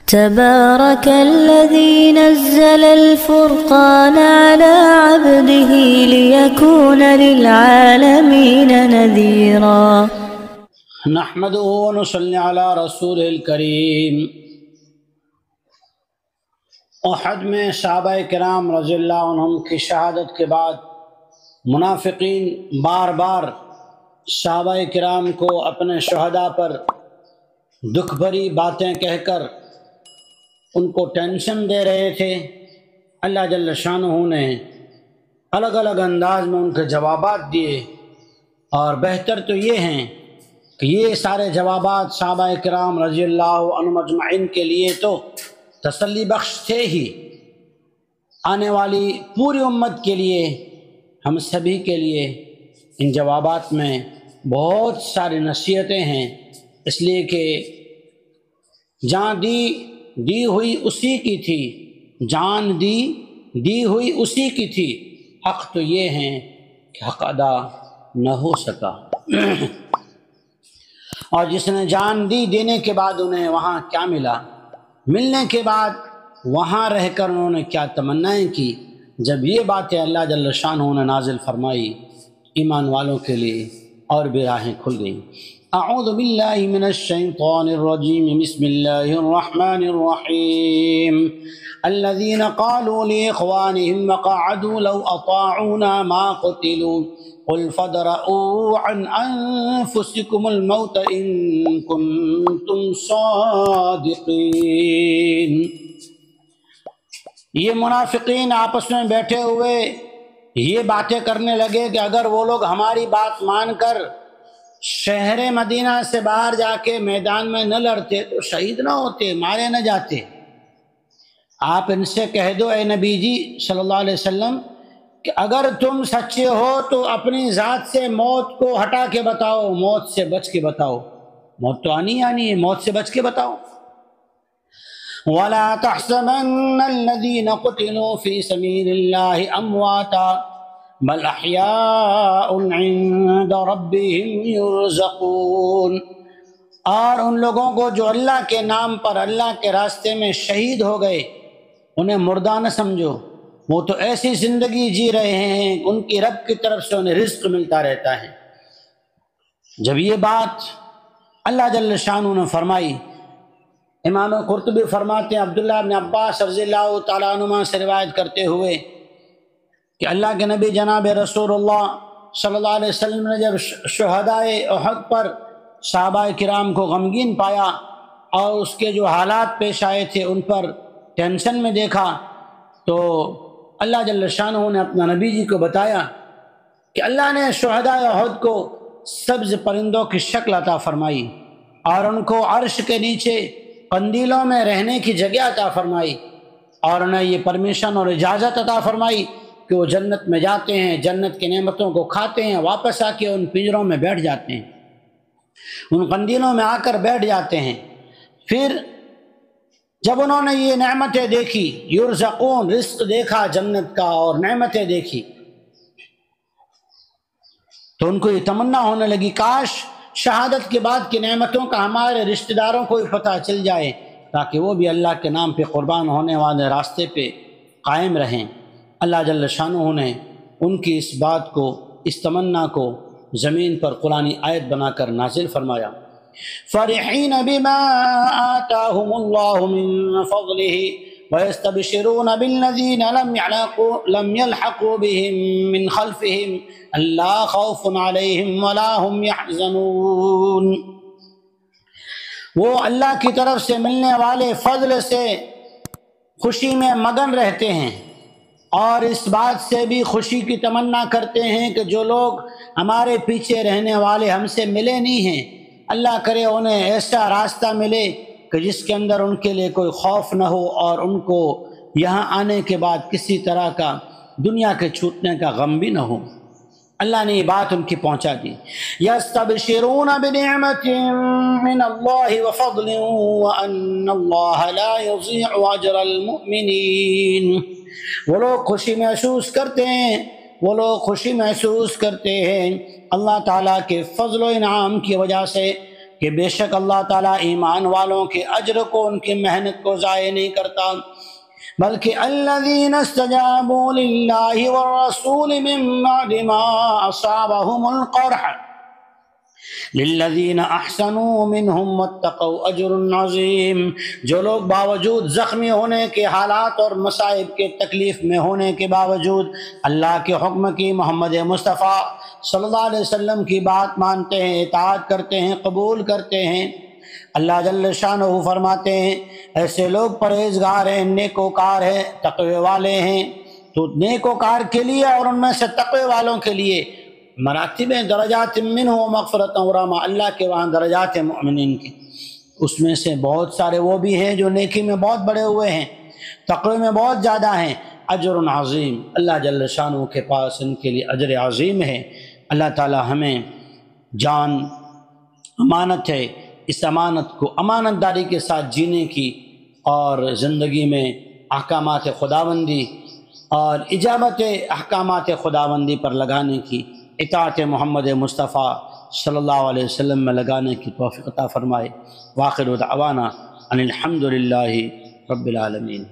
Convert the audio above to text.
تبارك الذي نزل الفرقان على عبده ليكون للعالمين نذيرا نحمده ونصلي على رسول الکریم۔ احد میں صحابہ کرام رضی اللہ عنہم کی شہادت کے بعد منافقین بار بار صحابہ کرام کو اپنے شہداء پر دکھ بھری باتیں کہہ کر ان کو ٹینشن دے رہے تھے۔ اللہ جل شانہ نے الگ الگ انداز میں ان کے جوابات دیے، اور بہتر تو یہ ہیں کہ یہ سارے جوابات صحابہ کرام رضی اللہ عنہم اجمعین کے لیے تو تسلی بخش تھے ہی، آنے والی پوری امت کے لیے، ہم سبھی کے لیے ان جوابات میں بہت ساری نصیحتیں ہیں، اس لیے کہ جان دی ہوئی اسی کی تھی، جان دی ہوئی اسی کی تھی، حق تو یہ ہیں کہ حق ادا نہ ہو سکا۔ اور جس نے جان دینے کے بعد انہیں وہاں کیا ملا، ملنے کے بعد وہاں رہ کر انہوں نے کیا تمنائیں کی، جب یہ باتیں اللہ جل شانہ نے نازل فرمائی، ایمان والوں کے لیے اور بھی راہیں کھل گئیں۔ اعوذ باللہ من الشیطان الرجیم، بسم اللہ الرحمن الرحیم۔ الذین قالوا لاخوانهم وقعدوا لو اطاعونا ما قتلوا قل فادرؤوا عن انفسکم الموت ان کنتم صادقین۔ یہ منافقین آپس میں بیٹھے ہوئے یہ باتیں کرنے لگے کہ اگر وہ لوگ ہماری بات مان کر شہر مدینہ سے باہر جا کے میدان میں نہ لڑتے تو شہید نہ ہوتے، مارے نہ جاتے۔ آپ ان سے کہہ دو اے نبی جی صلی اللہ علیہ وسلم کہ اگر تم سچے ہو تو اپنی ذات سے موت کو ہٹا کے بتاؤ، موت سے بچ کے بتاؤ، موت تو آنی ہے، موت سے بچ کے بتاؤ۔ وَلَا تَحْسَبَنَّ الَّذِينَ قُتِلُوا فِي سَبِيلِ اللَّهِ أَمْوَاتًا بل احیاء عند ربهم یرزقون۔ اور ان لوگوں کو جو اللہ کے نام پر اللہ کے راستے میں شہید ہو گئے انہیں مردہ نہ سمجھو، وہ تو ایسی زندگی جی رہے ہیں ان کی رب کی طرف سے انہیں رزق ملتا رہتا ہے۔ جب یہ بات اللہ جل شانہ نے فرمائی، امام قرطبی فرماتے ہیں عبداللہ بن عباس رضی اللہ تعالیٰ عنہما سے روایت کرتے ہوئے کہ اللہ کے نبی جناب رسول اللہ صلی اللہ علیہ وسلم نے جب شہدائے احد پر صحابہ کرام کو غمگین پایا اور اس کے جو حالات پیش آئے تھے ان پر ٹینشن میں دیکھا، تو اللہ جل شانہ نے اپنا نبی جی کو بتایا کہ اللہ نے شہدائے احد کو سبز پرندوں کی شکل عطا فرمائی اور ان کو عرش کے نیچے قندیلوں میں رہنے کی جگہ عطا فرمائی، اور انہیں یہ پرمیشن اور اجازت عطا فرمائی کہ وہ جنت میں جاتے ہیں، جنت کی نعمتوں کو کھاتے ہیں، واپس آ کے ان پنجروں میں بیٹھ جاتے ہیں، ان قندیلوں میں آ کر بیٹھ جاتے ہیں۔ پھر جب انہوں نے یہ نعمتیں دیکھی، یرزقون، رزق دیکھا جنت کا اور نعمتیں دیکھی، تو ان کو یہ تمنا ہونے لگی کاش شہادت کے بعد کی نعمتوں کا ہمارے رشتہ داروں کو بھی پتہ چل جائے تاکہ وہ بھی اللہ کے نام پہ قربان ہونے والے راستے پہ قائم رہیں۔ اللہ جل شانہ نے ان کی اس بات کو، اس تمنا کو زمین پر قرآنی آیت بنا کر نازل فرمایا۔ فرحین بما آتاہم اللہ من فضلہ ویستبشرون بالذین لم یلحقوا بهم من خلفہم الا خوف علیہم ولا هم یحزنون۔ وہ اللہ کی طرف سے ملنے والے فضل سے خوشی میں مگن رہتے ہیں اور اس بات سے بھی خوشی کی تمنا کرتے ہیں کہ جو لوگ ہمارے پیچھے رہنے والے ہم سے ملے نہیں ہیں، اللہ کرے انہیں ایسا راستہ ملے کہ جس کے اندر ان کے لیے کوئی خوف نہ ہو اور ان کو یہاں آنے کے بعد کسی طرح کا دنیا کے چھوٹنے کا غم بھی نہ ہو۔ اللہ نے یہ بات ان کی پہنچا دی۔ یستبشرون بنعمت من اللہ وفضل وان اللہ لا یضیع اجر المؤمنین۔ وہ لوگ خوشی محسوس کرتے ہیں، وہ لوگ خوشی محسوس کرتے ہیں اللہ تعالیٰ کے فضل و انعام کی وجہ سے کہ بے شک اللہ تعالیٰ ایمان والوں کے اجر کو، ان کی محنت کو ضائع نہیں کرتا، بلکہ الذین استجابوا للہ والرسول من بعد ما اصابهم القرح للذین احسنوا منہم واتقوا اجر عظیم، جو لوگ باوجود زخمی ہونے کے حالات اور مصائب کے تکلیف میں ہونے کے باوجود اللہ کے حکم کی، محمد مصطفیٰ صلی اللہ علیہ وسلم کی بات مانتے ہیں، اطاعت کرتے ہیں، قبول کرتے ہیں، اللہ جل شانہ فرماتے ہیں ایسے لوگ پرہیزگار ہیں، نیکوکار ہیں، تقوی والے ہیں۔ تو نیکوکار کے لیے اور ان میں سے تقوی والوں کے لیے مراتب ہیں، درجات منہ و مغفرت و رحمہ، اللہ کے وہاں درجات ہیں مومنین کی، اس میں سے بہت سارے وہ بھی ہیں جو نیکی میں بہت بڑے ہوئے ہیں، تقوی میں بہت زیادہ ہیں، اجر عظیم، اللہ جل شانہ کے پاس ان کے لیے اجر عظیم ہے۔ اللہ تعالی ہمیں جان امانت ہے، اس امانت کو امانت داری کے ساتھ جینے کی اور زندگی میں احکامات خداوندی اور اجابت احکامات خداوندی پر لگانے کی، اطاعت محمد مصطفیٰ صلی اللہ علیہ وسلم میں لگانے کی توفیق عطا فرمائے۔ وآخر دعوانا ان الحمد للہ رب العالمین۔